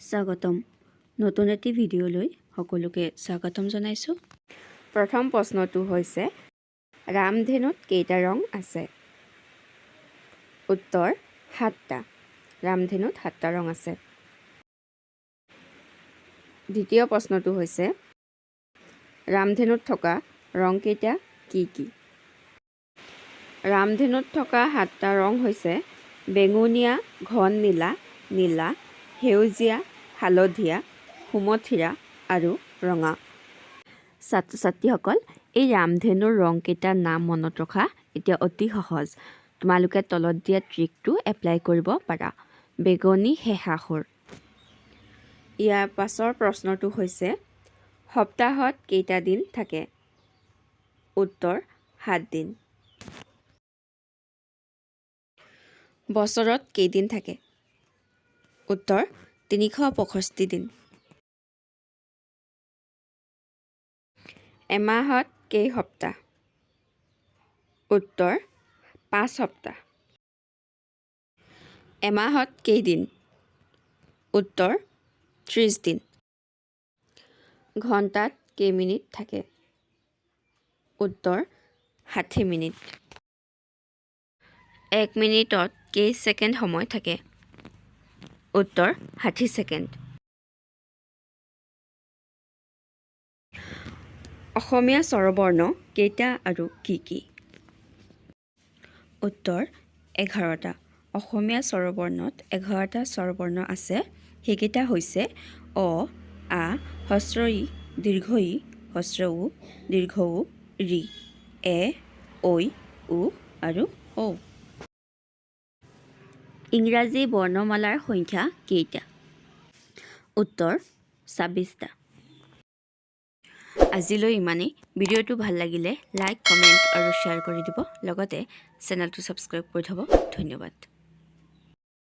স্বাগতম নতুন এটি ভিডিঅ'লৈ সকলোকে স্বাগতম জনাইছোঁ। প্ৰথম প্ৰশ্নটো হৈছে ৰামধেনুত কেইটা ৰং আছে? উত্তৰ 7টা। ৰামধেনুত 7টা ৰং আছে। দ্বিতীয় প্ৰশ্নটো হৈছে ৰামধেনুত থকা ৰংকেইটা কি কি? ৰামধেনুত থকা 7টা ৰং হৈছে বেঙুনীয়া, ঘন নীলা, নীলা, সেউজীয়া, হালধীয়া, সুমথিৰা আৰু ৰঙা। ছাত্ৰ ছাত্ৰীসকল, এই ৰামধেনুৰ ৰংকেইটাৰ নাম মনত ৰখা এতিয়া অতি সহজ। তোমালোকে তলত দিয়া ট্ৰিকটো এপ্লাই কৰিব পাৰা। বেঙুনী সেহাসুৰ। ইয়াৰ পাছৰ প্ৰশ্নটো হৈছে সপ্তাহত কেইটা দিন থাকে? উত্তৰ 7 দিন। বছৰত কেইদিন থাকে? উত্তৰ 365 দিন। এমাহত কেই সপ্তাহ? উত্তৰ 5 সপ্তাহ। এমাহত কেইদিন? উত্তৰ 30 দিন। ঘণ্টাত কেই মিনিট থাকে? উত্তৰ 60 মিনিট। 1 মিনিটত কেই ছেকেণ্ড সময় থাকে? উত্তৰ 60 ছেকেণ্ড। অসমীয়া স্বৰবৰ্ণ কেইটা আৰু কি কি? উত্তৰ 11টা। অসমীয়া স্বৰবৰ্ণত 11টা স্বৰবৰ্ণ আছে। সেইকেইটা হৈছে অ, আ, হস্ৰ ই, দীৰ্ঘ ই, হস্ৰ উ, দীৰ্ঘ উ, ঋ, এ, ঐ, উ আৰু ঔ। ইংৰাজী বৰ্ণমালাৰ সংখ্যা কেইটা? উত্তৰ 26টা। আজিলৈ ইমানেই। ভিডিঅ'টো ভাল লাগিলে লাইক, কমেণ্ট আৰু শ্বেয়াৰ কৰি দিব। লগতে চেনেলটো ছাবস্ক্ৰাইব কৰি থ'ব। ধন্যবাদ।